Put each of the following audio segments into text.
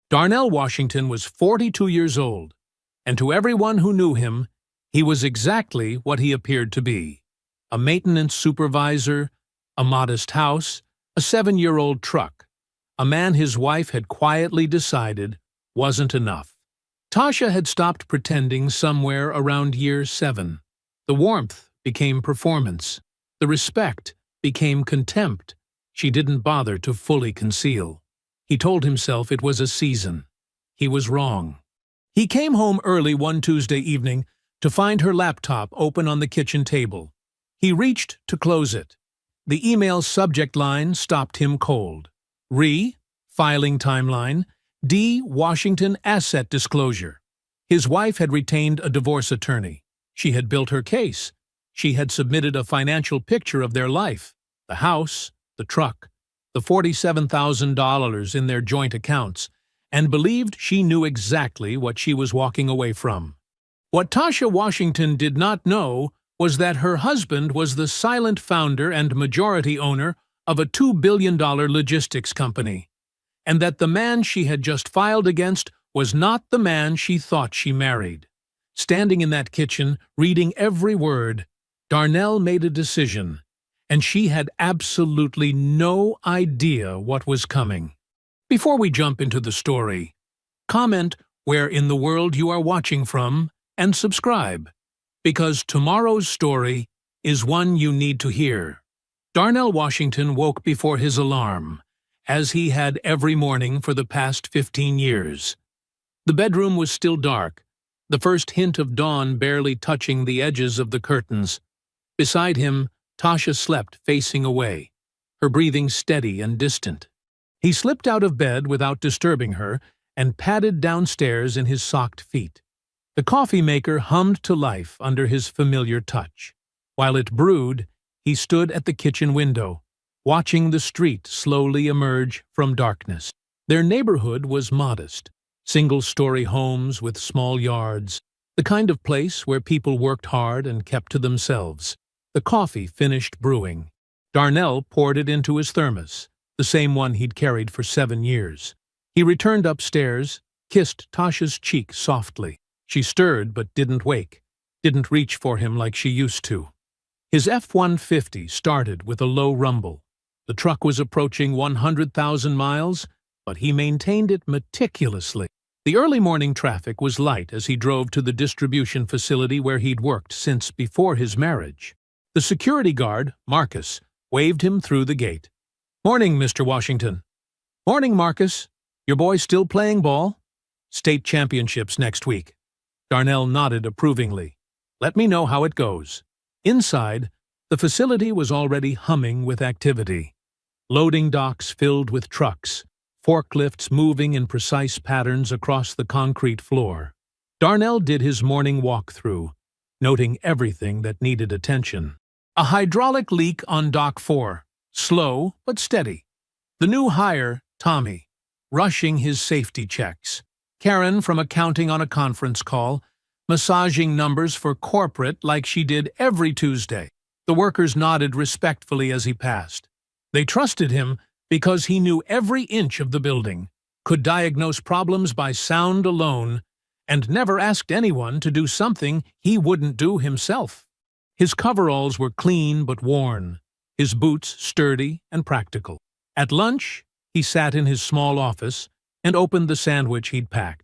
Darnell Washington was 42 years old, and to everyone who knew him, he was exactly what he appeared to be: a maintenance supervisor, a modest house, a 7-year-old truck, a man his wife had quietly decided wasn't enough. Tasha had stopped pretending somewhere around year 7. The warmth became performance. The respect became contempt she didn't bother to fully conceal. He told himself it was a season. He was wrong. He came home early one Tuesday evening to find her laptop open on the kitchen table. He reached to close it. The email's subject line stopped him cold. Filing timeline. D. Washington asset disclosure. His wife had retained a divorce attorney. She had built her case. She had submitted a financial picture of their life: the house, the truck, the $47,000 in their joint accounts, and believed she knew exactly what she was walking away from. What Tasha Washington did not know was that her husband was the silent founder and majority owner of a $2 billion logistics company, and that the man she had just filed against was not the man she thought she married. Standing in that kitchen, reading every word, Darnell made a decision, and she had absolutely no idea what was coming. Before we jump into the story, comment where in the world you are watching from and subscribe, because tomorrow's story is one you need to hear. Darnell Washington woke before his alarm, as he had every morning for the past 15 years. The bedroom was still dark, the first hint of dawn barely touching the edges of the curtains. Beside him, Tasha slept facing away, her breathing steady and distant. He slipped out of bed without disturbing her and padded downstairs in his socked feet. The coffee maker hummed to life under his familiar touch. While it brewed, he stood at the kitchen window, watching the street slowly emerge from darkness. Their neighborhood was modest: single-story homes with small yards, the kind of place where people worked hard and kept to themselves. The coffee finished brewing. Darnell poured it into his thermos, the same one he'd carried for 7 years. He returned upstairs, kissed Tasha's cheek softly. She stirred but didn't wake, didn't reach for him like she used to. His F-150 started with a low rumble. The truck was approaching 100,000 miles, but he maintained it meticulously. The early morning traffic was light as he drove to the distribution facility where he'd worked since before his marriage. The security guard, Marcus, waved him through the gate. "Morning, Mr. Washington." "Morning, Marcus. Your boy still playing ball?" "State championships next week." Darnell nodded approvingly. "Let me know how it goes." Inside, the facility was already humming with activity. Loading docks filled with trucks, forklifts moving in precise patterns across the concrete floor. Darnell did his morning walkthrough, noting everything that needed attention. A hydraulic leak on Dock 4, slow but steady. The new hire, Tommy, rushing his safety checks. Karen from accounting on a conference call, massaging numbers for corporate like she did every Tuesday. The workers nodded respectfully as he passed. They trusted him because he knew every inch of the building, could diagnose problems by sound alone, and never asked anyone to do something he wouldn't do himself. His coveralls were clean but worn, his boots sturdy and practical. At lunch, he sat in his small office and opened the sandwich he'd packed.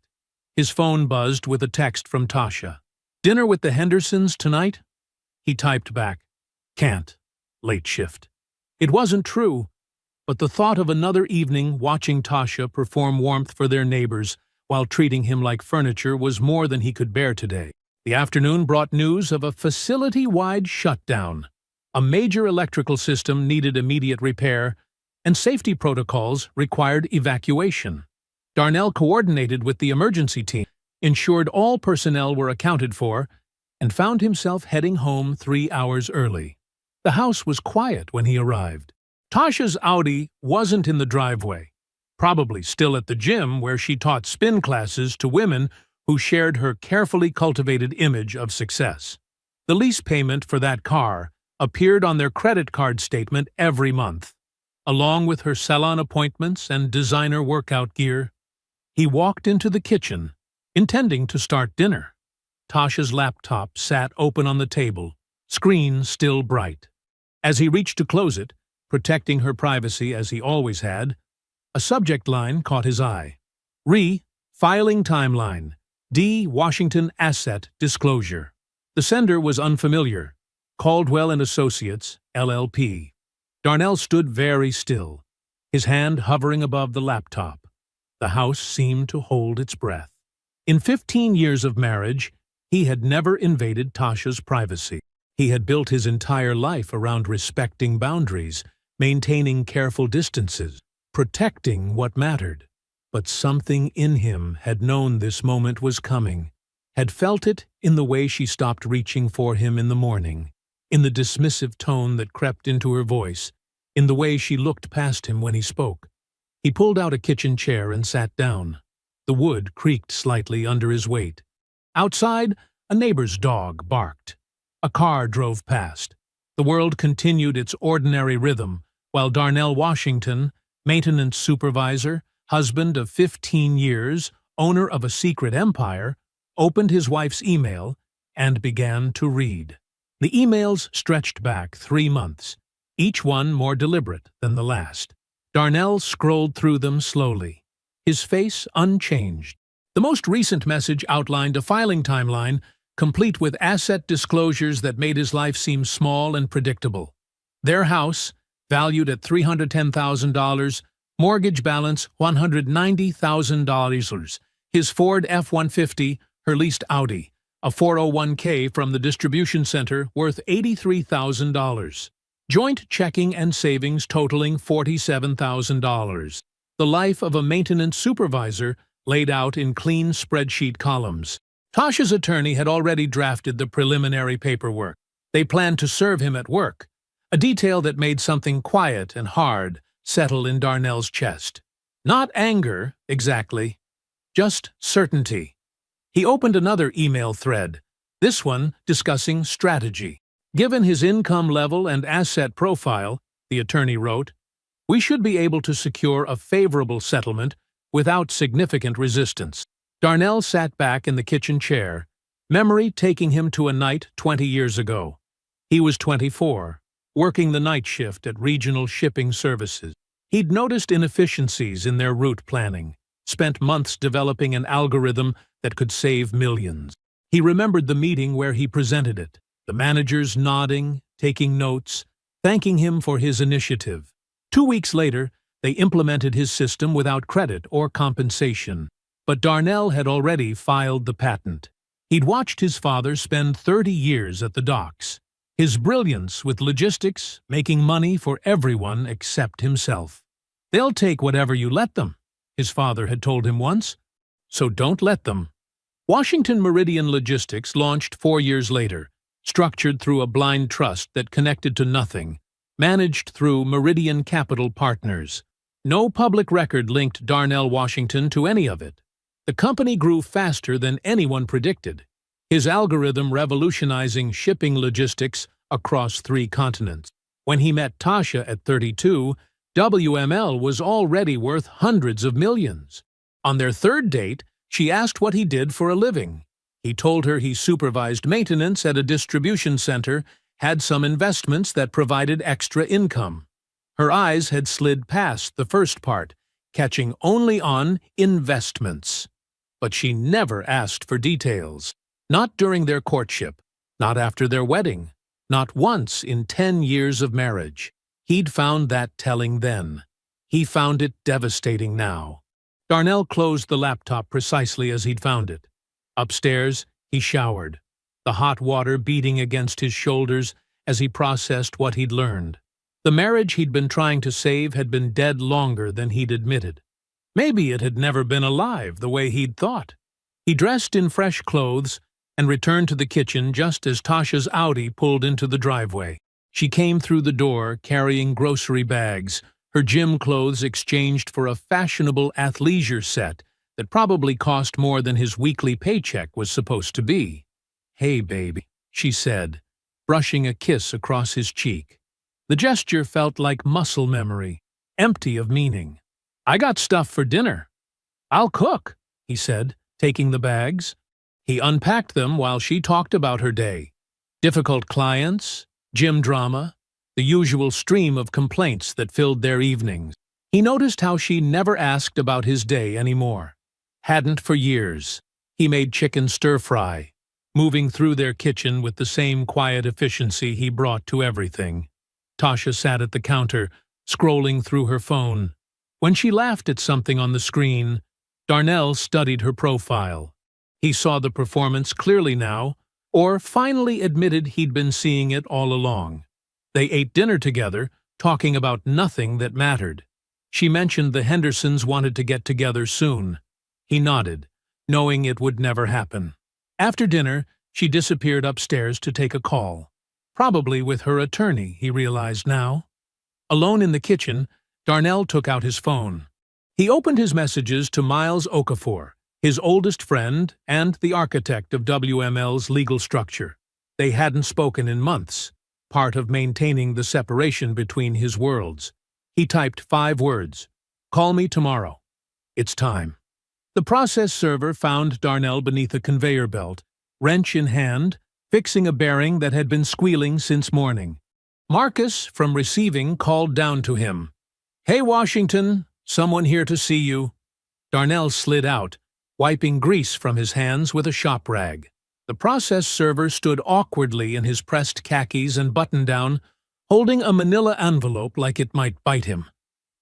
His phone buzzed with a text from Tasha. "Dinner with the Hendersons tonight?" He typed back, "Can't. Late shift." It wasn't true, but the thought of another evening watching Tasha perform warmth for their neighbors while treating him like furniture was more than he could bear today. The afternoon brought news of a facility-wide shutdown. A major electrical system needed immediate repair, and safety protocols required evacuation. Darnell coordinated with the emergency team, ensured all personnel were accounted for, and found himself heading home 3 hours early. The house was quiet when he arrived. Tasha's Audi wasn't in the driveway, probably still at the gym where she taught spin classes to women who shared her carefully cultivated image of success. The lease payment for that car appeared on their credit card statement every month, along with her salon appointments and designer workout gear. He walked into the kitchen, intending to start dinner. Tasha's laptop sat open on the table, screen still bright. As he reached to close it, protecting her privacy as he always had, a subject line caught his eye. Filing timeline. D. Washington Asset Disclosure. The sender was unfamiliar. Caldwell and Associates, LLP. Darnell stood very still, his hand hovering above the laptop. The house seemed to hold its breath. In 15 years of marriage, he had never invaded Tasha's privacy. He had built his entire life around respecting boundaries, maintaining careful distances, protecting what mattered. But something in him had known this moment was coming, had felt it in the way she stopped reaching for him in the morning, in the dismissive tone that crept into her voice, in the way she looked past him when he spoke. He pulled out a kitchen chair and sat down. The wood creaked slightly under his weight. Outside, a neighbor's dog barked. A car drove past. The world continued its ordinary rhythm, while Darnell Washington, maintenance supervisor, husband of 15 years, owner of a secret empire, opened his wife's email and began to read. The emails stretched back 3 months, each one more deliberate than the last. Darnell scrolled through them slowly, his face unchanged. The most recent message outlined a filing timeline, complete with asset disclosures that made his life seem small and predictable. Their house, valued at $310,000, mortgage balance $190,000, his Ford F-150, her leased Audi, a 401k from the distribution center worth $83,000, joint checking and savings totaling $47,000. The life of a maintenance supervisor laid out in clean spreadsheet columns. Tasha's attorney had already drafted the preliminary paperwork. They planned to serve him at work, a detail that made something quiet and hard settle in Darnell's chest. Not anger, exactly, just certainty. He opened another email thread, this one discussing strategy. Given his income level and asset profile, the attorney wrote, we should be able to secure a favorable settlement without significant resistance. Darnell sat back in the kitchen chair, memory taking him to a night 20 years ago. He was 24, working the night shift at Regional Shipping Services. He'd noticed inefficiencies in their route planning, spent months developing an algorithm that could save millions. He remembered the meeting where he presented it, the managers nodding, taking notes, thanking him for his initiative. 2 weeks later, they implemented his system without credit or compensation. But Darnell had already filed the patent. He'd watched his father spend 30 years at the docks. His brilliance with logistics, making money for everyone except himself. They'll take whatever you let them, his father had told him once. So don't let them. Washington Meridian Logistics launched 4 years later, structured through a blind trust that connected to nothing, managed through Meridian Capital Partners. No public record linked Darnell Washington to any of it. The company grew faster than anyone predicted, his algorithm revolutionizing shipping logistics across 3 continents. When he met Tasha at 32, WML was already worth hundreds of millions. On their 3rd date, she asked what he did for a living. He told her he supervised maintenance at a distribution center, had some investments that provided extra income. Her eyes had slid past the first part, catching only on investments. But she never asked for details. Not during their courtship, not after their wedding, not once in 10 years of marriage. He'd found that telling then. He found it devastating now. Darnell closed the laptop precisely as he'd found it. Upstairs, he showered, the hot water beating against his shoulders as he processed what he'd learned. The marriage he'd been trying to save had been dead longer than he'd admitted. Maybe it had never been alive the way he'd thought. He dressed in fresh clothes and returned to the kitchen just as Tasha's Audi pulled into the driveway. She came through the door carrying grocery bags, her gym clothes exchanged for a fashionable athleisure set that probably cost more than his weekly paycheck was supposed to be. "Hey, baby," she said, brushing a kiss across his cheek. The gesture felt like muscle memory, empty of meaning. "I got stuff for dinner." "I'll cook," he said, taking the bags. He unpacked them while she talked about her day. Difficult clients, gym drama, the usual stream of complaints that filled their evenings. He noticed how she never asked about his day anymore. Hadn't for years. He made chicken stir-fry, moving through their kitchen with the same quiet efficiency he brought to everything. Tasha sat at the counter, scrolling through her phone. When she laughed at something on the screen, Darnell studied her profile. He saw the performance clearly now, or finally admitted he'd been seeing it all along. They ate dinner together, talking about nothing that mattered. She mentioned the Hendersons wanted to get together soon. He nodded, knowing it would never happen. After dinner, she disappeared upstairs to take a call. Probably with her attorney, he realized now. Alone in the kitchen, Darnell took out his phone. He opened his messages to Miles Okafor, his oldest friend and the architect of WML's legal structure. They hadn't spoken in months, part of maintaining the separation between his worlds. He typed 5 words. "Call me tomorrow. It's time." The process server found Darnell beneath a conveyor belt, wrench in hand, fixing a bearing that had been squealing since morning. Marcus, from receiving, called down to him. "Hey, Washington, someone here to see you." Darnell slid out, wiping grease from his hands with a shop rag. The process server stood awkwardly in his pressed khakis and button-down, holding a manila envelope like it might bite him.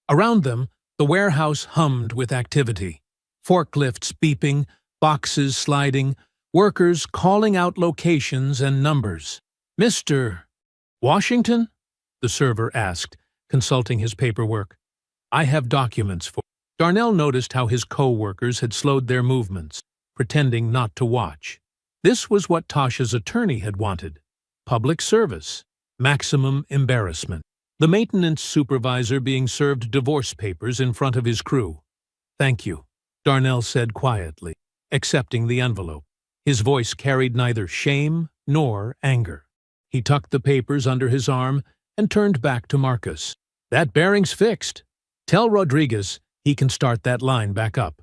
Around them, the warehouse hummed with activity. Forklifts beeping, boxes sliding, workers calling out locations and numbers. "Mr. Washington?" the server asked, consulting his paperwork. "I have documents for—" Darnell noticed how his co-workers had slowed their movements, pretending not to watch. This was what Tasha's attorney had wanted. Public service. Maximum embarrassment. The maintenance supervisor being served divorce papers in front of his crew. "Thank you," Darnell said quietly, accepting the envelope. His voice carried neither shame nor anger. He tucked the papers under his arm and turned back to Marcus. "That bearing's fixed. Tell Rodriguez he can start that line back up."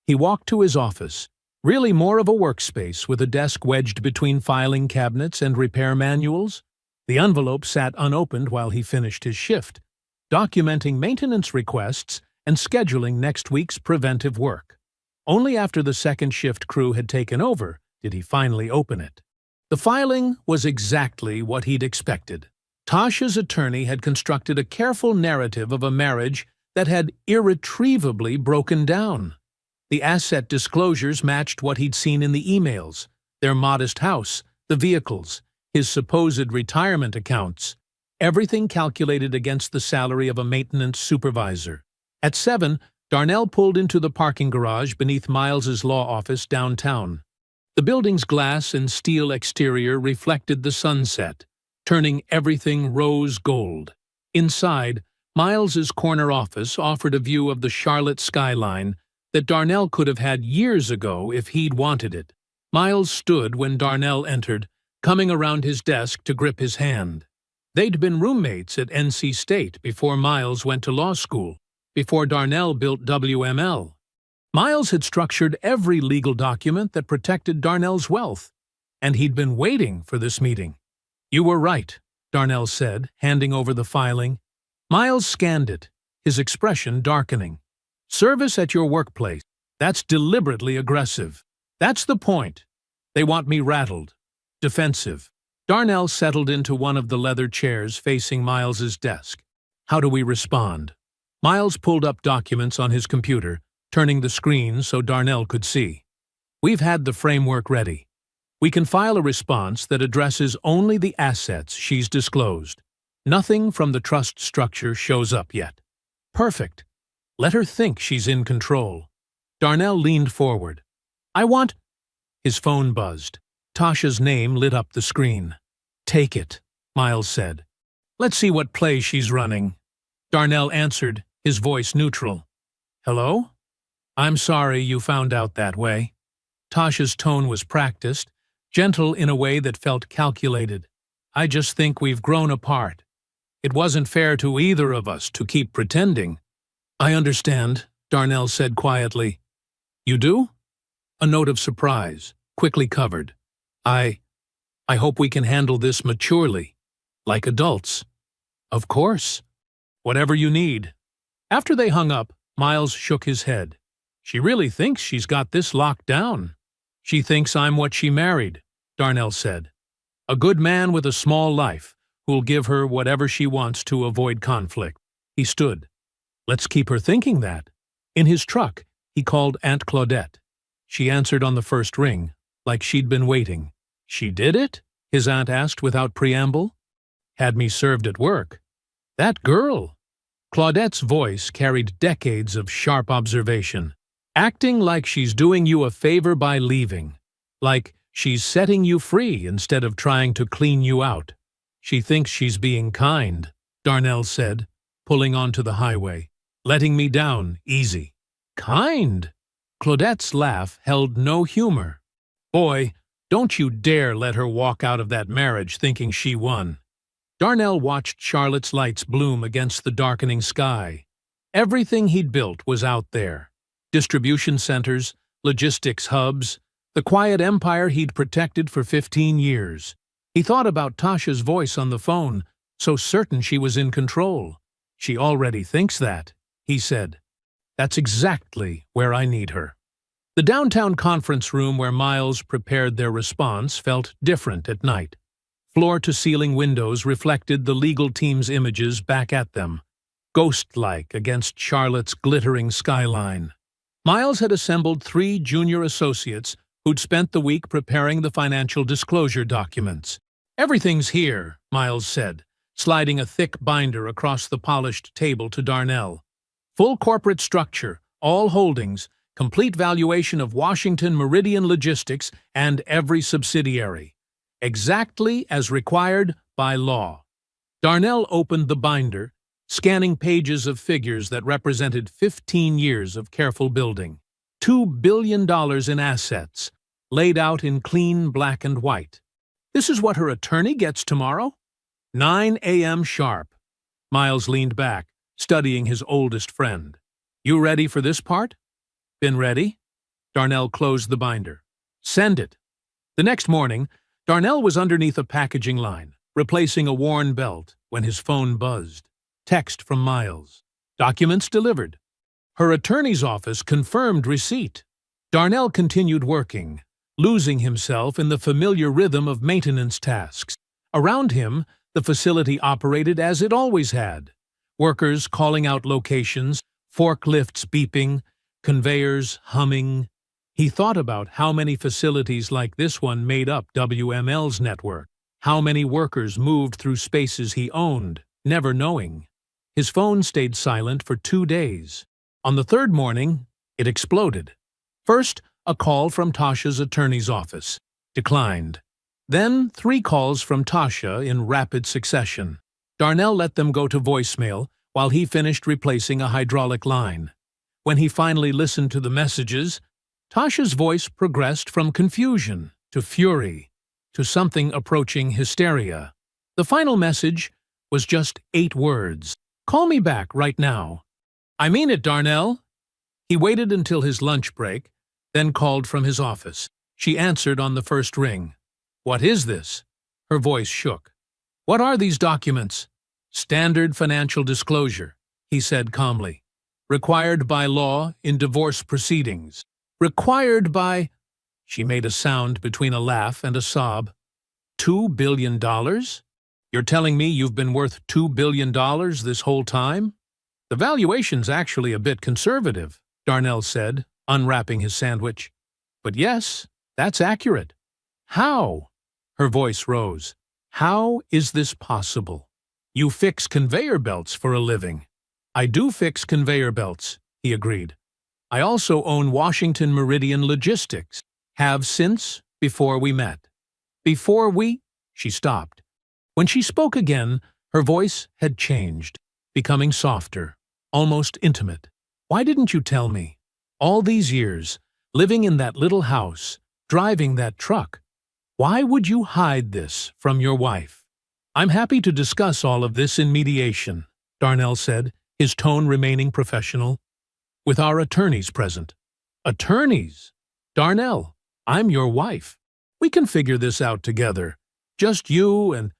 He walked to his office, really more of a workspace with a desk wedged between filing cabinets and repair manuals. The envelope sat unopened while he finished his shift, documenting maintenance requests and scheduling next week's preventive work. Only after the second shift crew had taken over did he finally open it. The filing was exactly what he'd expected. Tasha's attorney had constructed a careful narrative of a marriage that had irretrievably broken down. The asset disclosures matched what he'd seen in the emails, their modest house, the vehicles, his supposed retirement accounts, everything calculated against the salary of a maintenance supervisor. At 7, Darnell pulled into the parking garage beneath Miles's law office downtown. The building's glass and steel exterior reflected the sunset, turning everything rose gold. Inside, Miles's corner office offered a view of the Charlotte skyline that Darnell could have had years ago if he'd wanted it. Miles stood when Darnell entered, coming around his desk to grip his hand. They'd been roommates at NC State before Miles went to law school, before Darnell built WML. Miles had structured every legal document that protected Darnell's wealth, and he'd been waiting for this meeting. "You were right," Darnell said, handing over the filing. Miles scanned it, his expression darkening. "Service at your workplace. That's deliberately aggressive. That's the point. They want me rattled. Defensive." Darnell settled into one of the leather chairs facing Miles's desk. "How do we respond?" Miles pulled up documents on his computer, turning the screen so Darnell could see. "We've had the framework ready. We can file a response that addresses only the assets she's disclosed. Nothing from the trust structure shows up yet." "Perfect. Let her think she's in control." Darnell leaned forward. "I want—" His phone buzzed. Tasha's name lit up the screen. "Take it," Miles said. "Let's see what play she's running." Darnell answered, his voice neutral. "Hello? I'm sorry you found out that way." Tasha's tone was practiced, gentle in a way that felt calculated. "I just think we've grown apart. It wasn't fair to either of us to keep pretending." "I understand," Darnell said quietly. You do? A note of surprise, quickly covered. I hope we can handle this maturely, like adults. Of course. Whatever you need. After they hung up, Miles shook his head. She really thinks she's got this locked down. She thinks I'm what she married, Darnell said. A good man with a small life, who'll give her whatever she wants to avoid conflict. He stood. Let's keep her thinking that. In his truck, he called Aunt Claudette. She answered on the first ring, like she'd been waiting. She did it? His aunt asked without preamble. Had me served at work. That girl! Claudette's voice carried decades of sharp observation, acting like she's doing you a favor by leaving, like she's setting you free instead of trying to clean you out. She thinks she's being kind, Darnell said, pulling onto the highway. Letting me down, easy. Kind? Claudette's laugh held no humor. Boy, don't you dare let her walk out of that marriage thinking she won. Darnell watched Charlotte's lights bloom against the darkening sky. Everything he'd built was out there. Distribution centers, logistics hubs, the quiet empire he'd protected for 15 years. He thought about Tasha's voice on the phone, so certain she was in control. She already thinks that, he said. That's exactly where I need her. The downtown conference room where Miles prepared their response felt different at night. Floor-to-ceiling windows reflected the legal team's images back at them, ghost-like against Charlotte's glittering skyline. Miles had assembled 3 junior associates who'd spent the week preparing the financial disclosure documents. Everything's here, Miles said, sliding a thick binder across the polished table to Darnell. Full corporate structure, all holdings, complete valuation of Washington Meridian Logistics and every subsidiary. Exactly as required by law. Darnell opened the binder, scanning pages of figures that represented 15 years of careful building. $2 billion in assets, laid out in clean black and white. This is what her attorney gets tomorrow? 9 a.m. sharp. Miles leaned back, studying his oldest friend. You ready for this part? Been ready? Darnell closed the binder. Send it. The next morning, Darnell was underneath a packaging line, replacing a worn belt, when his phone buzzed. Text from Miles. Documents delivered. Her attorney's office confirmed receipt. Darnell continued working, losing himself in the familiar rhythm of maintenance tasks. Around him, the facility operated as it always had. Workers calling out locations, forklifts beeping, conveyors humming. He thought about how many facilities like this one made up WML's network, how many workers moved through spaces he owned, never knowing. His phone stayed silent for 2 days. On the third morning, it exploded. First, a call from Tasha's attorney's office. Declined. Then 3 calls from Tasha in rapid succession. Darnell let them go to voicemail while he finished replacing a hydraulic line. When he finally listened to the messages, Tasha's voice progressed from confusion to fury to something approaching hysteria. The final message was just 8 words. Call me back right now. I mean it, Darnell. He waited until his lunch break, then called from his office. She answered on the first ring. What is this? Her voice shook. What are these documents? Standard financial disclosure, he said calmly. Required by law in divorce proceedings. Required by... She made a sound between a laugh and a sob. $2 billion? You're telling me you've been worth $2 billion this whole time? The valuation's actually a bit conservative, Darnell said, unwrapping his sandwich. But yes, that's accurate. How? Her voice rose. How is this possible? You fix conveyor belts for a living. I do fix conveyor belts, he agreed. I also own Washington Meridian Logistics. Have since, before we met. Before we... She stopped. When she spoke again, her voice had changed, becoming softer, almost intimate. Why didn't you tell me? All these years, living in that little house, driving that truck. Why would you hide this from your wife? I'm happy to discuss all of this in mediation, Darnell said, his tone remaining professional. With our attorneys present. Attorneys? Darnell, I'm your wife. We can figure this out together. Just you and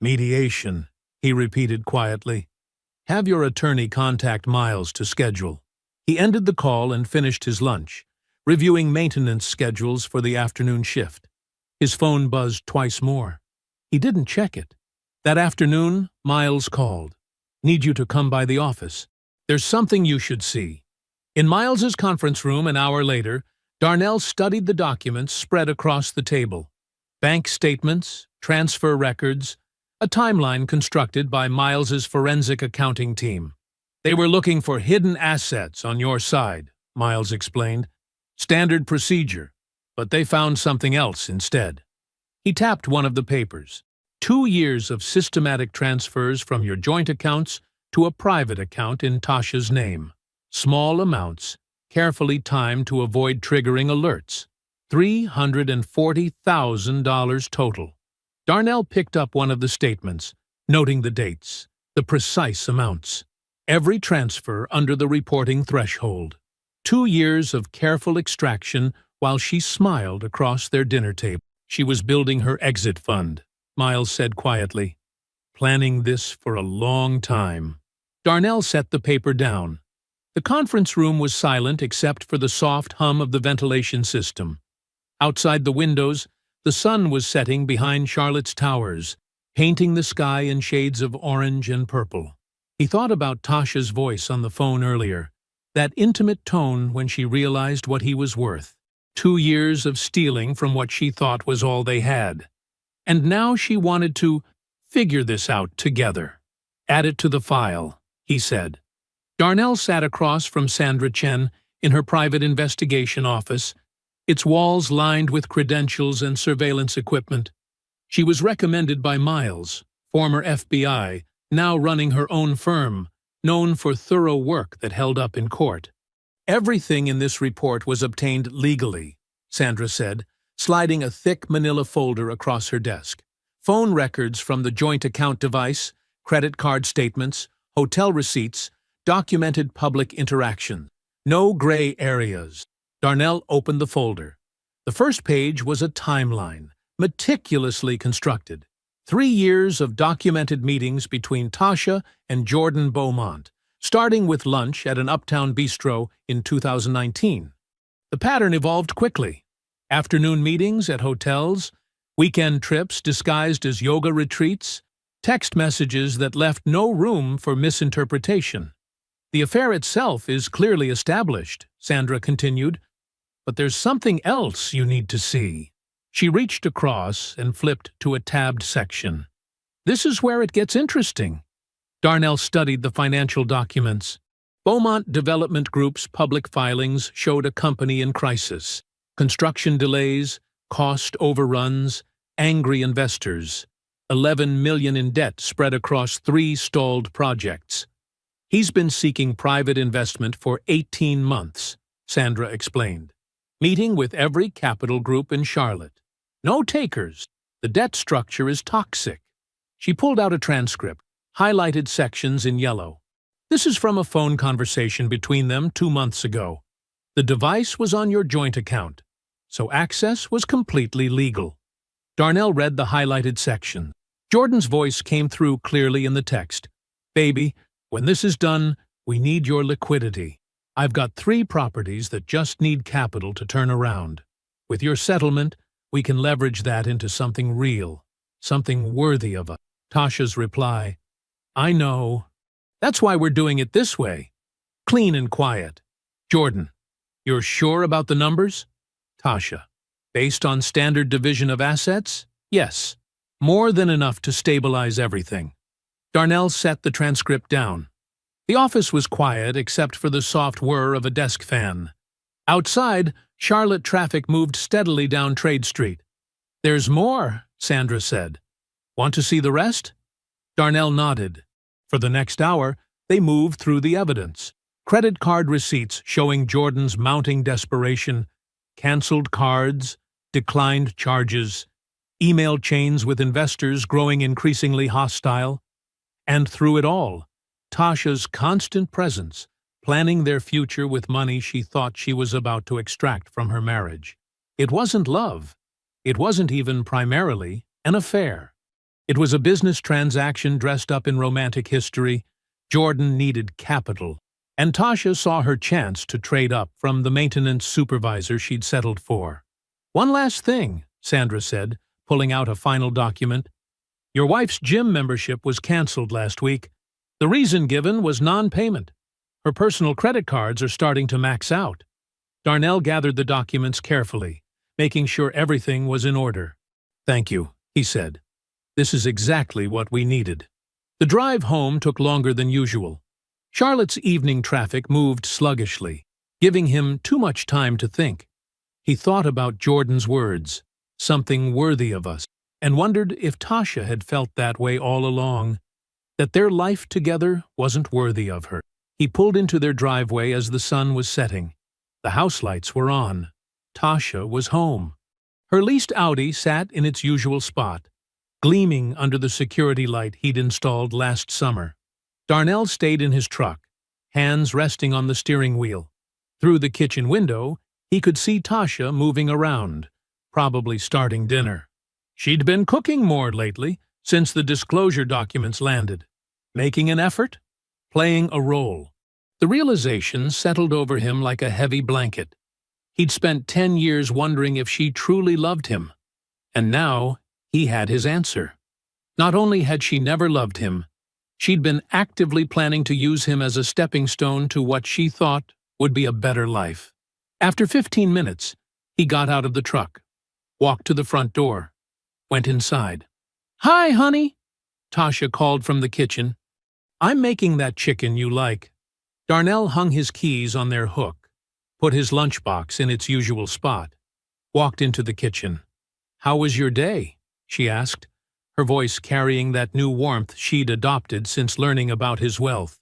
mediation, he repeated quietly. Have your attorney contact Miles to schedule. He ended the call and finished his lunch, reviewing maintenance schedules for the afternoon shift. His phone buzzed twice more. He didn't check it. That afternoon, Miles called. Need you to come by the office. There's something you should see. In Miles's conference room an hour later, Darnell studied the documents spread across the table. Bank statements, transfer records, a timeline constructed by Miles's forensic accounting team. They were looking for hidden assets on your side, Miles explained. Standard procedure, but they found something else instead. He tapped one of the papers. 2 years of systematic transfers from your joint accounts to a private account in Tasha's name. Small amounts, carefully timed to avoid triggering alerts. $340,000 total. Darnell picked up one of the statements, noting the dates, the precise amounts. Every transfer under the reporting threshold. 2 years of careful extraction while she smiled across their dinner table. She was building her exit fund, Miles said quietly. Planning this for a long time. Darnell set the paper down. The conference room was silent except for the soft hum of the ventilation system. Outside the windows, the sun was setting behind Charlotte's towers, painting the sky in shades of orange and purple. He thought about Tasha's voice on the phone earlier, that intimate tone when she realized what he was worth. 2 years of stealing from what she thought was all they had. And now she wanted to figure this out together. Add it to the file, he said. Darnell sat across from Sandra Chen in her private investigation office, its walls lined with credentials and surveillance equipment. She was recommended by Miles, former FBI, now running her own firm, known for thorough work that held up in court. Everything in this report was obtained legally, Sandra said, sliding a thick manila folder across her desk. Phone records from the joint account device, credit card statements, hotel receipts, documented public interaction. No gray areas. Darnell opened the folder. The first page was a timeline, meticulously constructed. 3 years of documented meetings between Tasha and Jordan Beaumont, starting with lunch at an uptown bistro in 2019. The pattern evolved quickly. Afternoon meetings at hotels, weekend trips disguised as yoga retreats, text messages that left no room for misinterpretation. The affair itself is clearly established, Sandra continued, but there's something else you need to see. She reached across and flipped to a tabbed section. This is where it gets interesting. Darnell studied the financial documents. Beaumont Development Group's public filings showed a company in crisis. Construction delays, cost overruns, angry investors. $11 million in debt spread across 3 stalled projects. He's been seeking private investment for 18 months, Sandra explained, meeting with every capital group in Charlotte. No takers. The debt structure is toxic. She pulled out a transcript, highlighted sections in yellow. This is from a phone conversation between them 2 months ago. The device was on your joint account, so access was completely legal. Darnell read the highlighted section. Jordan's voice came through clearly in the text. Baby, when this is done, we need your liquidity. I've got 3 properties that just need capital to turn around. With your settlement, we can leverage that into something real, something worthy of us. Tasha's reply, I know. That's why we're doing it this way. Clean and quiet. Jordan, you're sure about the numbers? Tasha, based on standard division of assets? Yes. More than enough to stabilize everything. Darnell set the transcript down. The office was quiet except for the soft whir of a desk fan. Outside, Charlotte traffic moved steadily down Trade Street. There's more, Sandra said. Want to see the rest? Darnell nodded. For the next hour, they moved through the evidence. Credit card receipts showing Jordan's mounting desperation, canceled cards, declined charges, email chains with investors growing increasingly hostile, and through it all, Tasha's constant presence, planning their future with money she thought she was about to extract from her marriage. It wasn't love. It wasn't even primarily an affair. It was a business transaction dressed up in romantic history. Jordan needed capital, and Tasha saw her chance to trade up from the maintenance supervisor she'd settled for. "One last thing," Sandra said, pulling out a final document. "Your wife's gym membership was canceled last week. The reason given was non-payment. Her personal credit cards are starting to max out." Darnell gathered the documents carefully, making sure everything was in order. "Thank you," he said. "This is exactly what we needed." The drive home took longer than usual. Charlotte's evening traffic moved sluggishly, giving him too much time to think. He thought about Jordan's words, "something worthy of us," and wondered if Tasha had felt that way all along, that their life together wasn't worthy of her. He pulled into their driveway as the sun was setting. The house lights were on. Tasha was home. Her leased Audi sat in its usual spot, gleaming under the security light he'd installed last summer. Darnell stayed in his truck, hands resting on the steering wheel. Through the kitchen window, he could see Tasha moving around, probably starting dinner. She'd been cooking more lately, since the disclosure documents landed. Making an effort, playing a role. The realization settled over him like a heavy blanket. He'd spent 10 years wondering if she truly loved him, and now he had his answer. Not only had she never loved him, she'd been actively planning to use him as a stepping stone to what she thought would be a better life. After 15 minutes, he got out of the truck, walked to the front door, went inside. "Hi, honey," Tasha called from the kitchen. "I'm making that chicken you like." Darnell hung his keys on their hook, put his lunchbox in its usual spot, walked into the kitchen. "How was your day?" she asked, her voice carrying that new warmth she'd adopted since learning about his wealth.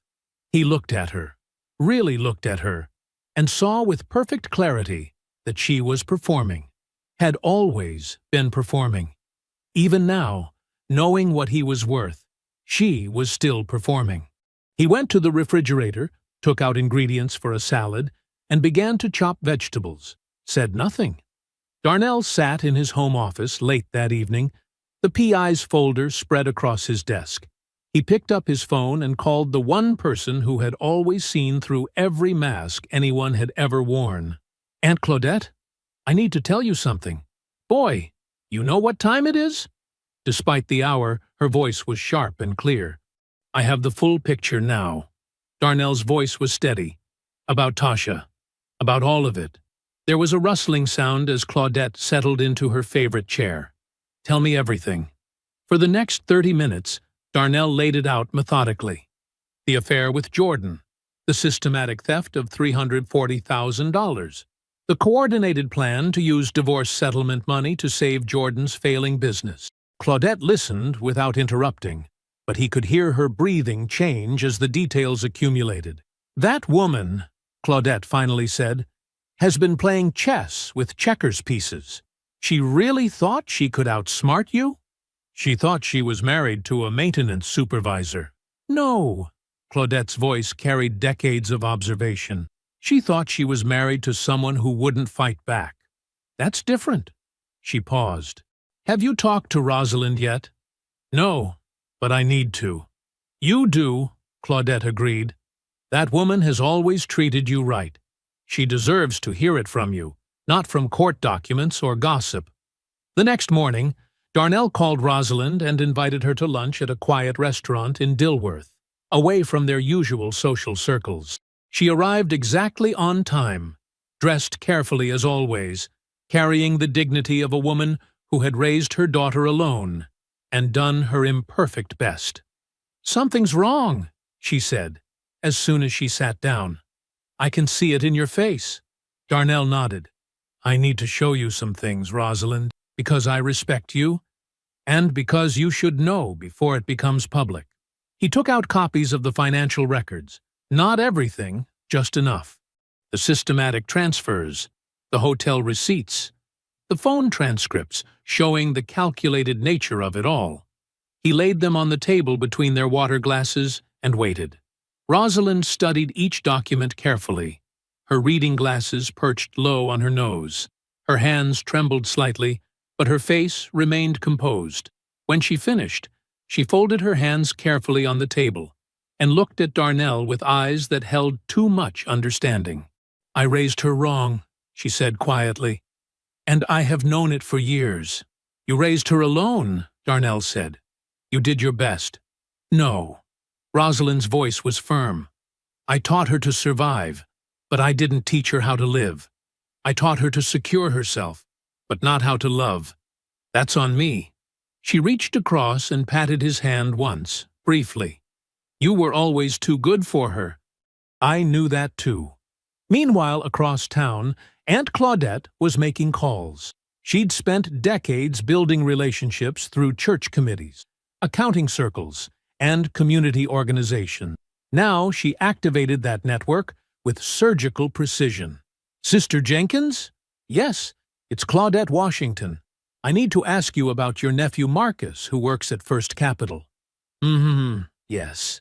He looked at her, really looked at her, and saw with perfect clarity that she was performing, had always been performing. Even now, knowing what he was worth, she was still performing. He went to the refrigerator, took out ingredients for a salad, and began to chop vegetables, said nothing. Darnell sat in his home office late that evening, the PI's folder spread across his desk. He picked up his phone and called the one person who had always seen through every mask anyone had ever worn. "Aunt Claudette, I need to tell you something. Boy, you know what time it is?" Despite the hour, her voice was sharp and clear. "I have the full picture now." Darnell's voice was steady. "About Tasha. About all of it." There was a rustling sound as Claudette settled into her favorite chair. "Tell me everything." For the next 30 minutes, Darnell laid it out methodically. The affair with Jordan, the systematic theft of $340,000, the coordinated plan to use divorce settlement money to save Jordan's failing business. Claudette listened without interrupting, but he could hear her breathing change as the details accumulated. "That woman," Claudette finally said, "has been playing chess with checkers pieces. She really thought she could outsmart you?" "She thought she was married to a maintenance supervisor." "No." Claudette's voice carried decades of observation. "She thought she was married to someone who wouldn't fight back. That's different." She paused. "Have you talked to Rosalind yet?" "No, but I need to." "You do," Claudette agreed. "That woman has always treated you right. She deserves to hear it from you, not from court documents or gossip." The next morning, Darnell called Rosalind and invited her to lunch at a quiet restaurant in Dilworth, away from their usual social circles. She arrived exactly on time, dressed carefully as always, carrying the dignity of a woman who had raised her daughter alone and done her imperfect best. "Something's wrong," she said, as soon as she sat down. "I can see it in your face." Darnell nodded. "I need to show you some things, Rosalind, because I respect you, and because you should know before it becomes public." He took out copies of the financial records. Not everything, just enough. The systematic transfers, the hotel receipts, the phone transcripts showing the calculated nature of it all. He laid them on the table between their water glasses and waited. Rosalind studied each document carefully, her reading glasses perched low on her nose. Her hands trembled slightly, but her face remained composed. When she finished, she folded her hands carefully on the table and looked at Darnell with eyes that held too much understanding. "I raised her wrong," she said quietly, "and I have known it for years." "You raised her alone," Darnell said. "You did your best." "No." Rosalind's voice was firm. "I taught her to survive, but I didn't teach her how to live. I taught her to secure herself, but not how to love. That's on me." She reached across and patted his hand once, briefly. "You were always too good for her." "I knew that too." Meanwhile, across town, Aunt Claudette was making calls. She'd spent decades building relationships through church committees, accounting circles, and community organizations. Now she activated that network with surgical precision. "Sister Jenkins?" "Yes, it's Claudette Washington. I need to ask you about your nephew Marcus, who works at First Capital." Yes."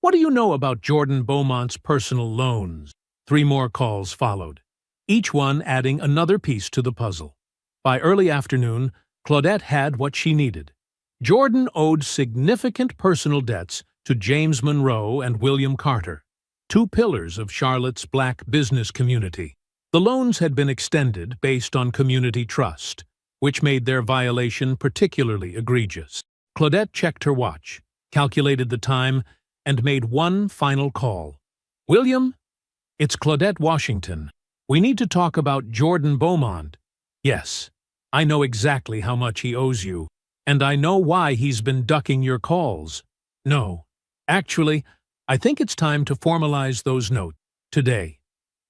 "What do you know about Jordan Beaumont's personal loans?" 3 more calls followed, each one adding another piece to the puzzle. By early afternoon, Claudette had what she needed. Jordan owed significant personal debts to James Monroe and William Carter, 2 pillars of Charlotte's black business community. The loans had been extended based on community trust, which made their violation particularly egregious. Claudette checked her watch, calculated the time, and made one final call. "William, it's Claudette Washington. We need to talk about Jordan Beaumont." "Yes, I know exactly how much he owes you, and I know why he's been ducking your calls." "No, actually, I think it's time to formalize those notes today."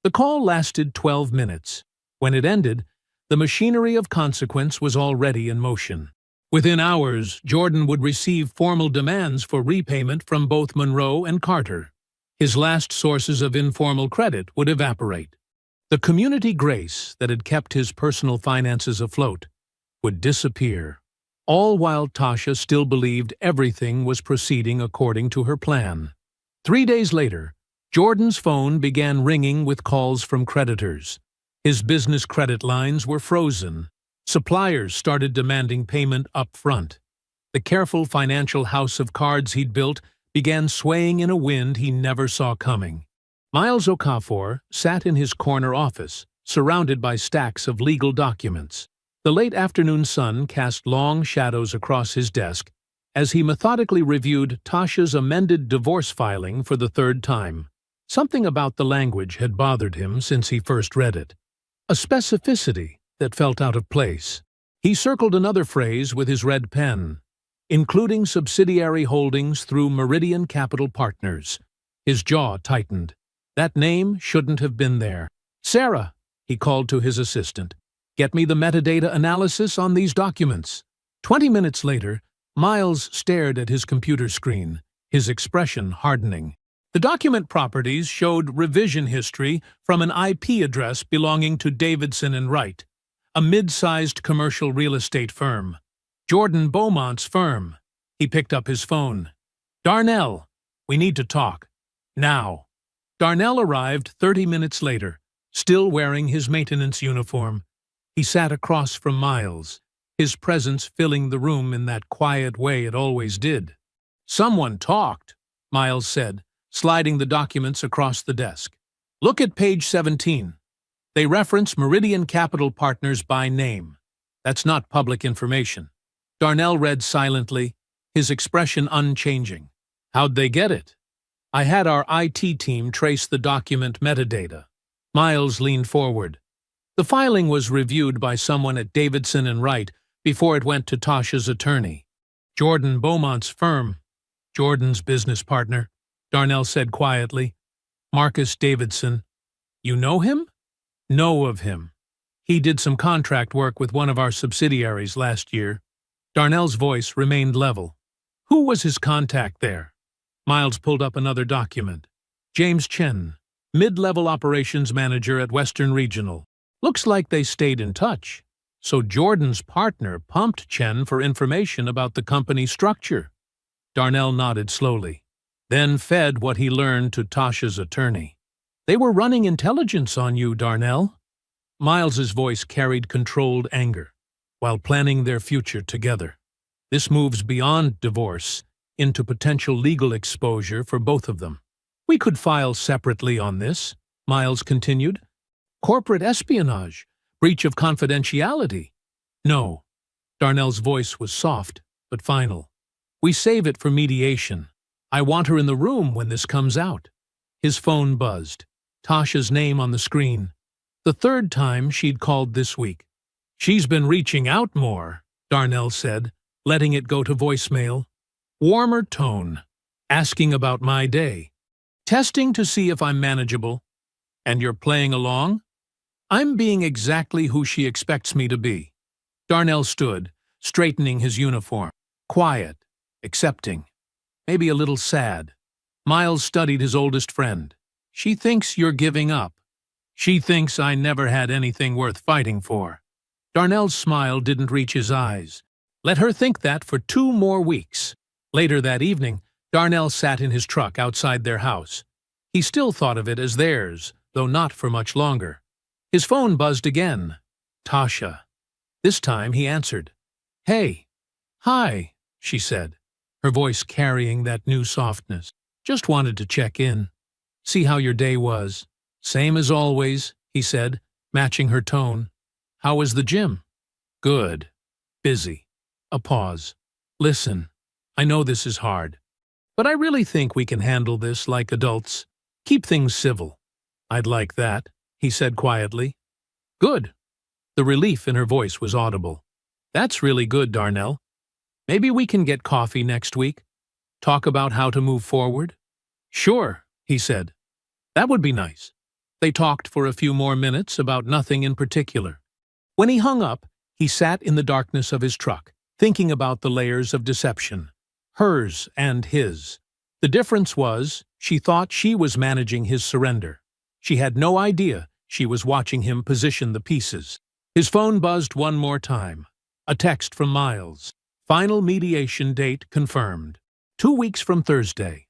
The call lasted 12 minutes. When it ended, the machinery of consequence was already in motion. Within hours, Jordan would receive formal demands for repayment from both Monroe and Carter. His last sources of informal credit would evaporate. The community grace that had kept his personal finances afloat would disappear, all while Tasha still believed everything was proceeding according to her plan. 3 days later, Jordan's phone began ringing with calls from creditors. His business credit lines were frozen. Suppliers started demanding payment up front. The careful financial house of cards he'd built began swaying in a wind he never saw coming. Miles Okafor sat in his corner office, surrounded by stacks of legal documents. The late afternoon sun cast long shadows across his desk as he methodically reviewed Tasha's amended divorce filing for the 3rd time. Something about the language had bothered him since he first read it. A specificity that felt out of place. He circled another phrase with his red pen, including subsidiary holdings through Meridian Capital Partners. His jaw tightened. That name shouldn't have been there. "Sarah," he called to his assistant, "get me the metadata analysis on these documents." 20 minutes later, Miles stared at his computer screen, his expression hardening. The document properties showed revision history from an IP address belonging to Davidson and Wright, a mid-sized commercial real estate firm. Jordan Beaumont's firm. He picked up his phone. "Darnell, we need to talk. Now." Darnell arrived 30 minutes later, still wearing his maintenance uniform. He sat across from Miles, his presence filling the room in that quiet way it always did. "Someone talked," Miles said, sliding the documents across the desk. "Look at page 17. They reference Meridian Capital Partners by name. That's not public information." Darnell read silently, his expression unchanging. "How'd they get it?" "I had our IT team trace the document metadata." Miles leaned forward. "The filing was reviewed by someone at Davidson and Wright before it went to Tasha's attorney. Jordan Beaumont's firm, Jordan's business partner," Darnell said quietly. "Marcus Davidson. You know him?" "Know of him. He did some contract work with one of our subsidiaries last year." Darnell's voice remained level. "Who was his contact there?" Miles pulled up another document. "James Chen, mid-level operations manager at Western Regional. Looks like they stayed in touch. So Jordan's partner pumped Chen for information about the company structure." Darnell nodded slowly. then fed what he learned to Tasha's attorney. "They were running intelligence on you, Darnell." Miles's voice carried controlled anger, while planning their future together. "This moves beyond divorce into potential legal exposure for both of them. We could file separately on this," Miles continued. "Corporate espionage, breach of confidentiality." "No." Darnell's voice was soft, but final. "We save it for mediation. I want her in the room when this comes out." His phone buzzed. Tasha's name on the screen. The third time she'd called this week. "She's been reaching out more," Darnell said, letting it go to voicemail. Warmer tone. "Asking about my day. Testing to see if I'm manageable. And you're playing along?" "I'm being exactly who she expects me to be." Darnell stood, straightening his uniform. Quiet, accepting, maybe a little sad. Miles studied his oldest friend. "She thinks you're giving up. She thinks I never had anything worth fighting for." Darnell's smile didn't reach his eyes. Let her think that for 2 more weeks. Later that evening, Darnell sat in his truck outside their house. He still thought of it as theirs, though not for much longer. His phone buzzed again. Tasha. This time he answered. "Hey." "Hi," she said, her voice carrying that new softness. "Just wanted to check in. See how your day was." "Same as always," he said, matching her tone. "How was the gym?" "Good. Busy." A pause. "Listen, I know this is hard, but I really think we can handle this like adults. Keep things civil." "I'd like that," he said quietly. "Good." The relief in her voice was audible. "That's really good, Darnell. Maybe we can get coffee next week? Talk about how to move forward?" "Sure," he said. "That would be nice." They talked for a few more minutes about nothing in particular. When he hung up, he sat in the darkness of his truck, thinking about the layers of deception. Hers and his. The difference was, she thought she was managing his surrender. She had no idea she was watching him position the pieces. His phone buzzed one more time. A text from Miles. Final mediation date confirmed. 2 weeks from Thursday.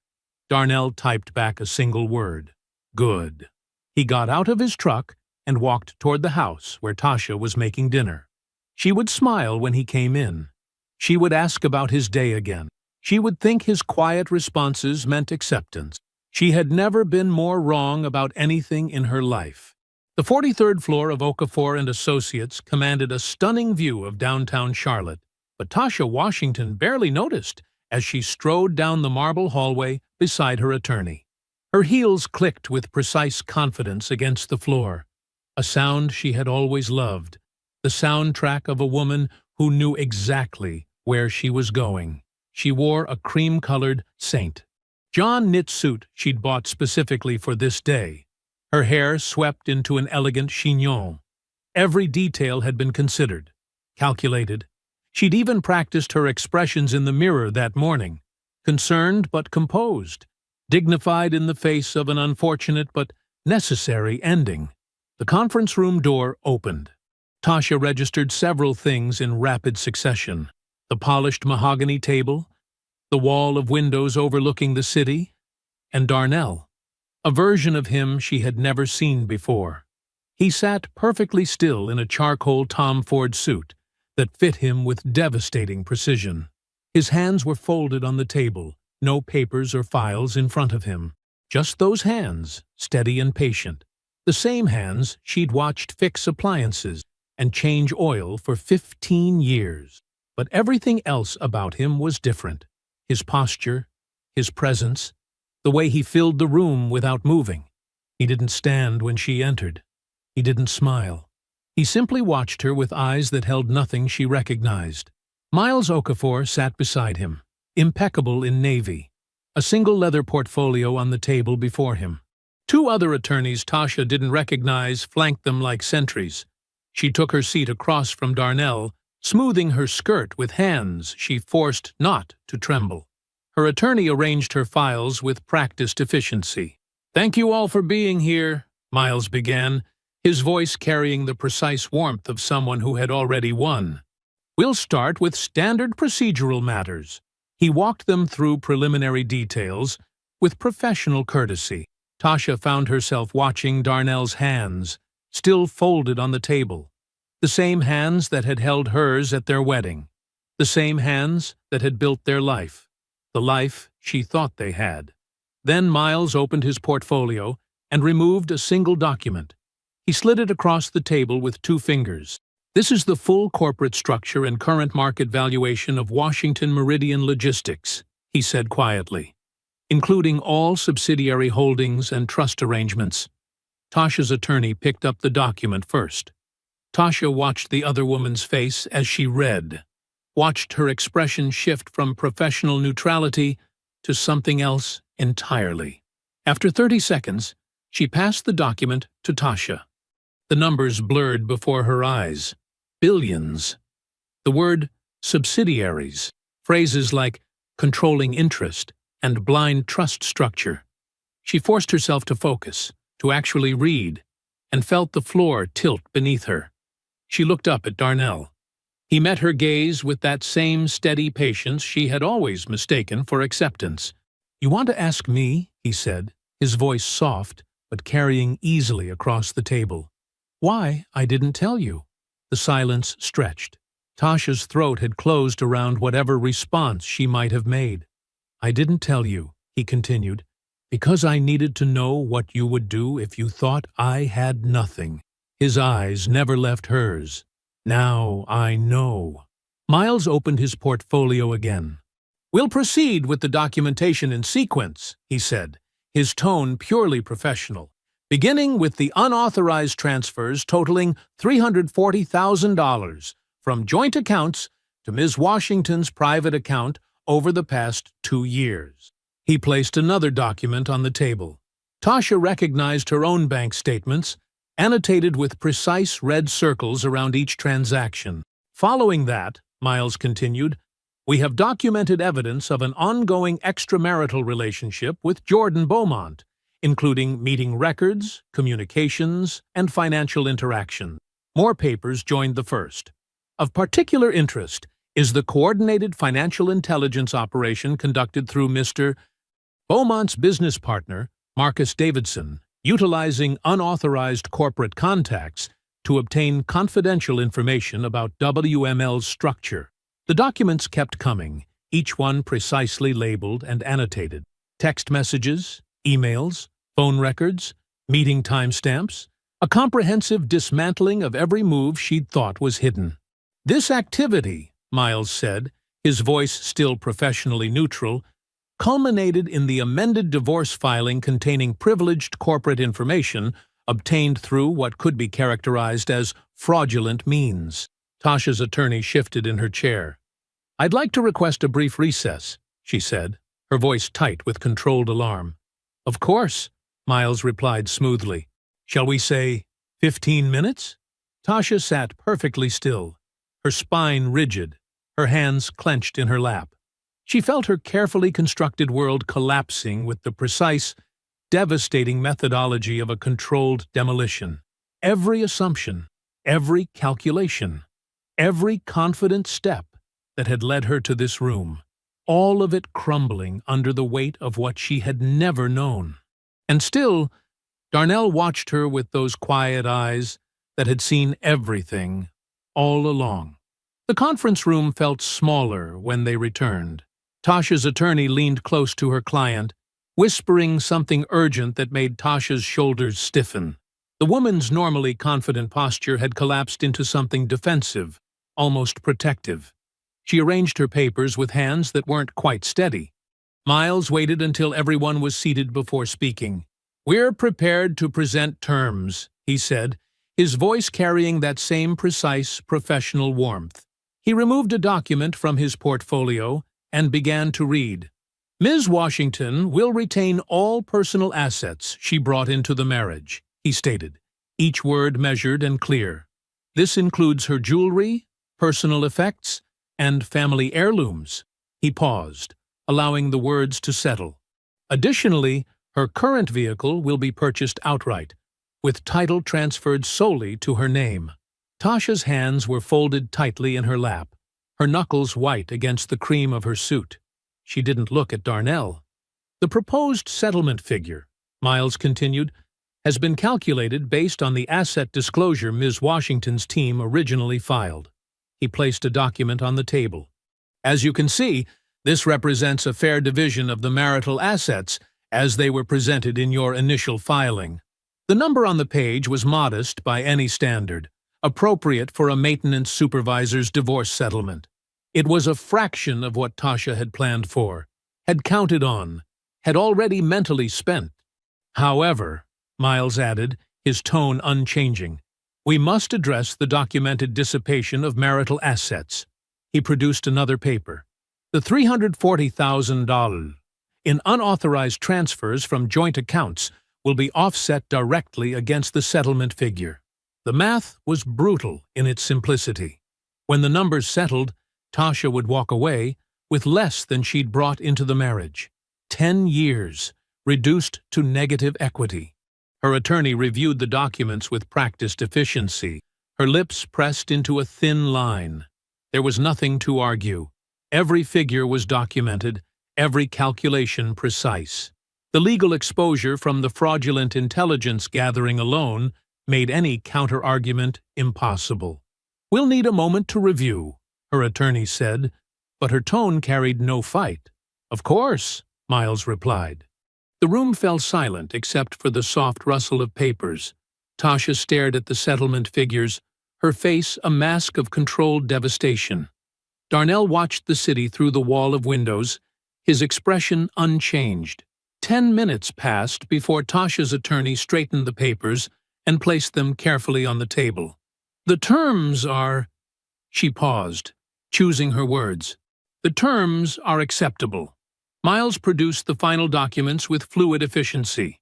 Darnell typed back a single word. Good. He got out of his truck and walked toward the house where Tasha was making dinner. She would smile when he came in. She would ask about his day again. She would think his quiet responses meant acceptance. She had never been more wrong about anything in her life. The 43rd floor of Okafor and Associates commanded a stunning view of downtown Charlotte, but Tasha Washington barely noticed as she strode down the marble hallway beside her attorney. Her heels clicked with precise confidence against the floor, a sound she had always loved, the soundtrack of a woman who knew exactly where she was going. She wore a cream-colored Saint John knit suit she'd bought specifically for this day. Her hair swept into an elegant chignon. Every detail had been considered, calculated. She'd even practiced her expressions in the mirror that morning, concerned but composed, dignified in the face of an unfortunate but necessary ending. The conference room door opened. Tasha registered several things in rapid succession. The polished mahogany table, the wall of windows overlooking the city, and Darnell, a version of him she had never seen before. He sat perfectly still in a charcoal Tom Ford suit that fit him with devastating precision. His hands were folded on the table, no papers or files in front of him. Just those hands, steady and patient. The same hands she'd watched fix appliances and change oil for 15 years. But everything else about him was different. His posture, his presence, the way he filled the room without moving. He didn't stand when she entered. He didn't smile. He simply watched her with eyes that held nothing she recognized. Miles Okafor sat beside him, impeccable in navy, a single leather portfolio on the table before him. 2 other attorneys Tasha didn't recognize flanked them like sentries. She took her seat across from Darnell, smoothing her skirt with hands she forced not to tremble. Her attorney arranged her files with practiced efficiency. "Thank you all for being here," Miles began, his voice carrying the precise warmth of someone who had already won. "We'll start with standard procedural matters." He walked them through preliminary details, with professional courtesy. Tasha found herself watching Darnell's hands, still folded on the table. The same hands that had held hers at their wedding. The same hands that had built their life. The life she thought they had. Then Miles opened his portfolio and removed a single document. He slid it across the table with 2 fingers. This is the full corporate structure and current market valuation of Washington Meridian Logistics, he said quietly, including all subsidiary holdings and trust arrangements. Tasha's attorney picked up the document first. Tasha watched the other woman's face as she read, watched her expression shift from professional neutrality to something else entirely. After 30 seconds, she passed the document to Tasha. The numbers blurred before her eyes. Billions. The word subsidiaries, phrases like controlling interest and blind trust structure. She forced herself to focus, to actually read, and felt the floor tilt beneath her. She looked up at Darnell. He met her gaze with that same steady patience she had always mistaken for acceptance. "You want to ask me?" he said, his voice soft but carrying easily across the table. "Why, I didn't tell you." The silence stretched. Tasha's throat had closed around whatever response she might have made. "I didn't tell you," he continued, "because I needed to know what you would do if you thought I had nothing." His eyes never left hers. "Now I know." Miles opened his portfolio again. "We'll proceed with the documentation in sequence," he said, his tone purely professional, beginning with the unauthorized transfers totaling $340,000 from joint accounts to Ms. Washington's private account over the past 2 years. He placed another document on the table. Tasha recognized her own bank statements, annotated with precise red circles around each transaction. "Following that," Miles continued, "we have documented evidence of an ongoing extramarital relationship with Jordan Beaumont, including meeting records, communications, and financial interaction." More papers joined the first. Of particular interest is the coordinated financial intelligence operation conducted through Mr. Beaumont's business partner, Marcus Davidson, utilizing unauthorized corporate contacts to obtain confidential information about WML's structure. The documents kept coming, each one precisely labeled and annotated. Text messages, emails, phone records, meeting timestamps, a comprehensive dismantling of every move she'd thought was hidden. "This activity," Miles said, his voice still professionally neutral, culminated in the amended divorce filing containing privileged corporate information obtained through what could be characterized as fraudulent means. Tasha's attorney shifted in her chair. "I'd like to request a brief recess," she said, her voice tight with controlled alarm. "Of course," Miles replied smoothly. "Shall we say 15 minutes?" Tasha sat perfectly still, her spine rigid, her hands clenched in her lap. She felt her carefully constructed world collapsing with the precise, devastating methodology of a controlled demolition. Every assumption, every calculation, every confident step that had led her to this room, all of it crumbling under the weight of what she had never known. And still, Darnell watched her with those quiet eyes that had seen everything all along. The conference room felt smaller when they returned. Tasha's attorney leaned close to her client, whispering something urgent that made Tasha's shoulders stiffen. The woman's normally confident posture had collapsed into something defensive, almost protective. She arranged her papers with hands that weren't quite steady. Miles waited until everyone was seated before speaking. "We're prepared to present terms," he said, his voice carrying that same precise, professional warmth. He removed a document from his portfolio and began to read. "Ms. Washington will retain all personal assets she brought into the marriage," he stated, each word measured and clear. "This includes her jewelry, personal effects, and family heirlooms." He paused, allowing the words to settle. "Additionally, her current vehicle will be purchased outright, with title transferred solely to her name." Tasha's hands were folded tightly in her lap, her knuckles white against the cream of her suit. She didn't look at Darnell. The proposed settlement figure, Miles continued, has been calculated based on the asset disclosure Ms. Washington's team originally filed. He placed a document on the table. As you can see, this represents a fair division of the marital assets as they were presented in your initial filing. The number on the page was modest by any standard, appropriate for a maintenance supervisor's divorce settlement. It was a fraction of what Tasha had planned for, had counted on, had already mentally spent. However, Miles added, his tone unchanging, we must address the documented dissipation of marital assets. He produced another paper. The $340,000 in unauthorized transfers from joint accounts will be offset directly against the settlement figure. The math was brutal in its simplicity. When the numbers settled, Tasha would walk away with less than she'd brought into the marriage. 10 years, reduced to negative equity. Her attorney reviewed the documents with practiced efficiency, her lips pressed into a thin line. There was nothing to argue. Every figure was documented, every calculation precise. The legal exposure from the fraudulent intelligence gathering alone made any counter-argument impossible. We'll need a moment to review, her attorney said, but her tone carried no fight. Of course, Miles replied. The room fell silent except for the soft rustle of papers. Tasha stared at the settlement figures, her face a mask of controlled devastation. Darnell watched the city through the wall of windows, his expression unchanged. 10 minutes passed before Tasha's attorney straightened the papers and placed them carefully on the table. The terms are... She paused, choosing her words. The terms are acceptable. Miles produced the final documents with fluid efficiency.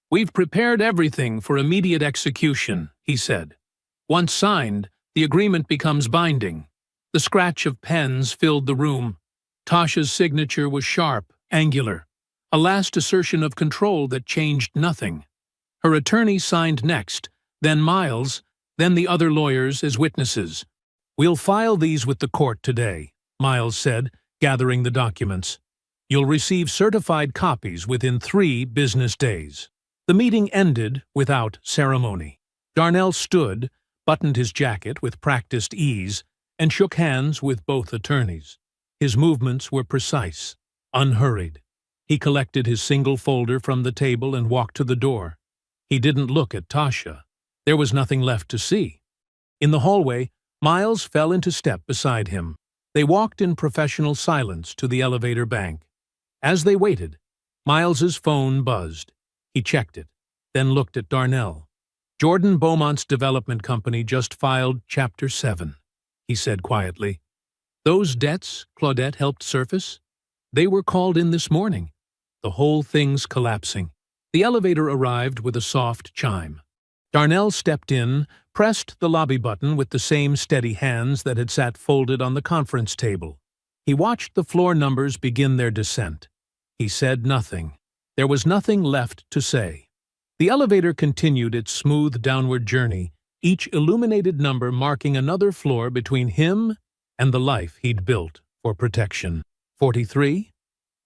We've prepared everything for immediate execution, he said. Once signed, the agreement becomes binding. The scratch of pens filled the room. Tasha's signature was sharp, angular, a last assertion of control that changed nothing. Her attorney signed next, then Miles, then the other lawyers as witnesses. We'll file these with the court today, Miles said, gathering the documents. You'll receive certified copies within 3 business days. The meeting ended without ceremony. Darnell stood, buttoned his jacket with practiced ease, and shook hands with both attorneys. His movements were precise, unhurried. He collected his single folder from the table and walked to the door. He didn't look at Tasha. There was nothing left to see. In the hallway, Miles fell into step beside him. They walked in professional silence to the elevator bank. As they waited, Miles's phone buzzed. He checked it, then looked at Darnell. Jordan Beaumont's development company just filed Chapter 7, he said quietly. Those debts Claudette helped surface? They were called in this morning. The whole thing's collapsing. The elevator arrived with a soft chime. Darnell stepped in, pressed the lobby button with the same steady hands that had sat folded on the conference table. He watched the floor numbers begin their descent. He said nothing. There was nothing left to say. The elevator continued its smooth downward journey, each illuminated number marking another floor between him and the life he'd built for protection. 43,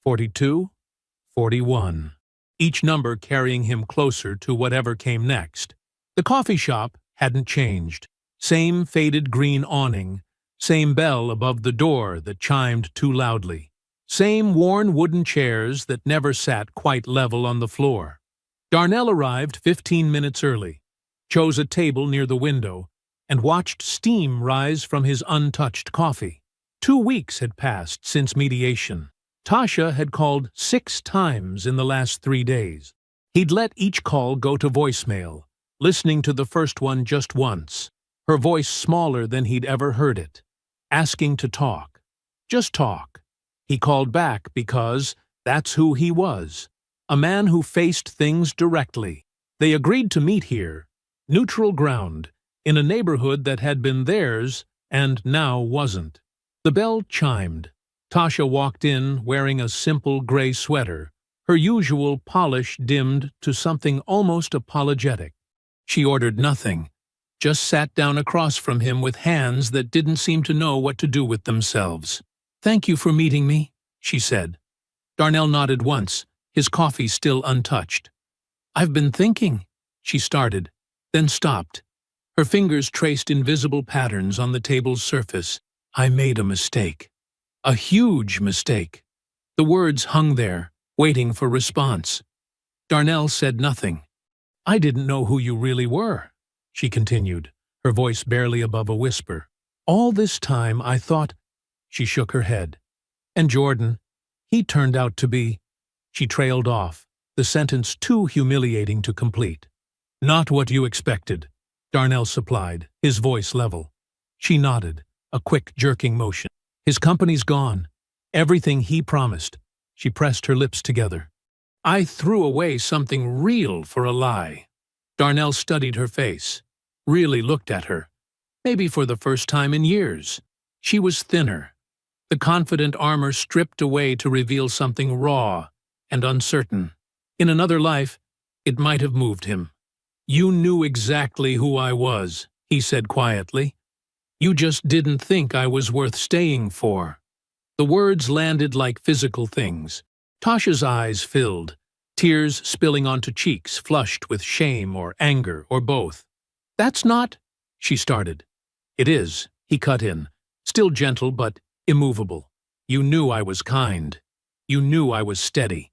42, 41. Each number carrying him closer to whatever came next. The coffee shop hadn't changed. Same faded green awning, same bell above the door that chimed too loudly. Same worn wooden chairs that never sat quite level on the floor. Darnell arrived 15 minutes early, chose a table near the window, and watched steam rise from his untouched coffee. 2 weeks had passed since mediation. Tasha had called 6 times in the last 3 days. He'd let each call go to voicemail, listening to the first one just once, her voice smaller than he'd ever heard it, asking to talk. Just talk. He called back because that's who he was, a man who faced things directly. They agreed to meet here, neutral ground, in a neighborhood that had been theirs and now wasn't. The bell chimed. Tasha walked in wearing a simple gray sweater, her usual polish dimmed to something almost apologetic. She ordered nothing, just sat down across from him with hands that didn't seem to know what to do with themselves. "Thank you for meeting me," she said. Darnell nodded once, his coffee still untouched. "I've been thinking," she started, then stopped. Her fingers traced invisible patterns on the table's surface. "I made a mistake. A huge mistake." The words hung there, waiting for response. Darnell said nothing. "I didn't know who you really were," she continued, her voice barely above a whisper. "All this time I thought—" She shook her head. "And Jordan, he turned out to be—" She trailed off, the sentence too humiliating to complete. "Not what you expected," Darnell supplied, his voice level. She nodded, a quick jerking motion. "His company's gone. Everything he promised." She pressed her lips together. "I threw away something real for a lie." Darnell studied her face, really looked at her, maybe for the first time in years. She was thinner, the confident armor stripped away to reveal something raw and uncertain. In another life, it might have moved him. "You knew exactly who I was," he said quietly. "You just didn't think I was worth staying for." The words landed like physical things. Tasha's eyes filled, tears spilling onto cheeks flushed with shame or anger or both. "That's not—" she started. "It is," he cut in, still gentle but immovable. "You knew I was kind. You knew I was steady.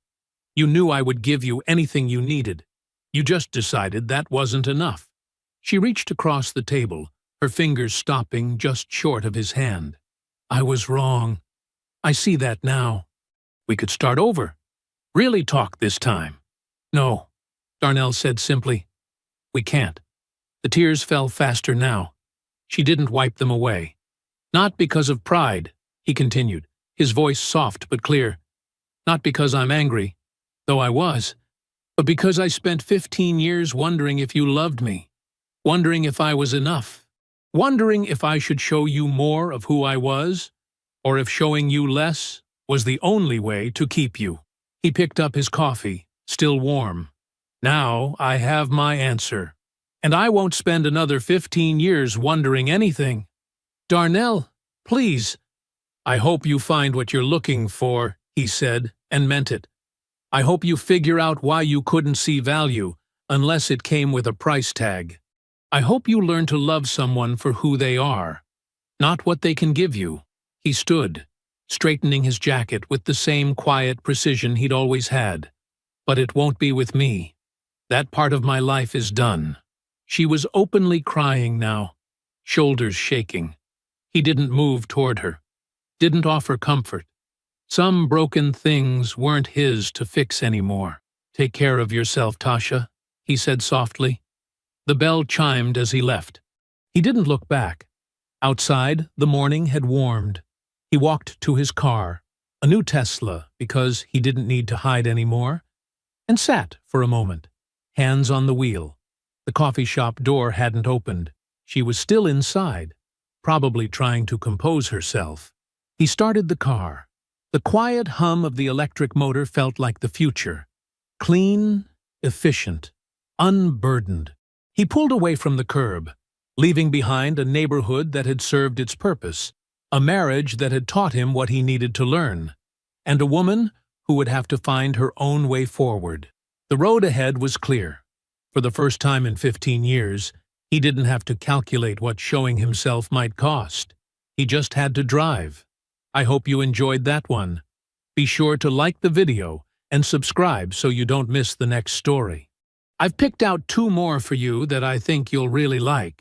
You knew I would give you anything you needed. You just decided that wasn't enough." She reached across the table, her fingers stopping just short of his hand. "I was wrong. I see that now. We could start over. Really talk this time." "No," Darnell said simply. "We can't." The tears fell faster now. She didn't wipe them away. "Not because of pride," he continued, his voice soft but clear. "Not because I'm angry, though I was, but because I spent 15 years wondering if you loved me, wondering if I was enough, wondering if I should show you more of who I was, or if showing you less was the only way to keep you." He picked up his coffee, still warm. "Now I have my answer, and I won't spend another 15 years wondering anything." "Darnell, please." "I hope you find what you're looking for," he said, and meant it. "I hope you figure out why you couldn't see value unless it came with a price tag. I hope you learn to love someone for who they are, not what they can give you." He stood, straightening his jacket with the same quiet precision he'd always had. "But it won't be with me. That part of my life is done." She was openly crying now, shoulders shaking. He didn't move toward her, didn't offer comfort. Some broken things weren't his to fix anymore. "Take care of yourself, Tasha," he said softly. The bell chimed as he left. He didn't look back. Outside, the morning had warmed. He walked to his car, a new Tesla because he didn't need to hide anymore, and sat for a moment, hands on the wheel. The coffee shop door hadn't opened. She was still inside, probably trying to compose herself. He started the car. The quiet hum of the electric motor felt like the future. Clean, efficient, unburdened. He pulled away from the curb, leaving behind a neighborhood that had served its purpose, a marriage that had taught him what he needed to learn, and a woman who would have to find her own way forward. The road ahead was clear. For the first time in 15 years, he didn't have to calculate what showing himself might cost. He just had to drive. I hope you enjoyed that one. Be sure to like the video and subscribe so you don't miss the next story. I've picked out 2 more for you that I think you'll really like.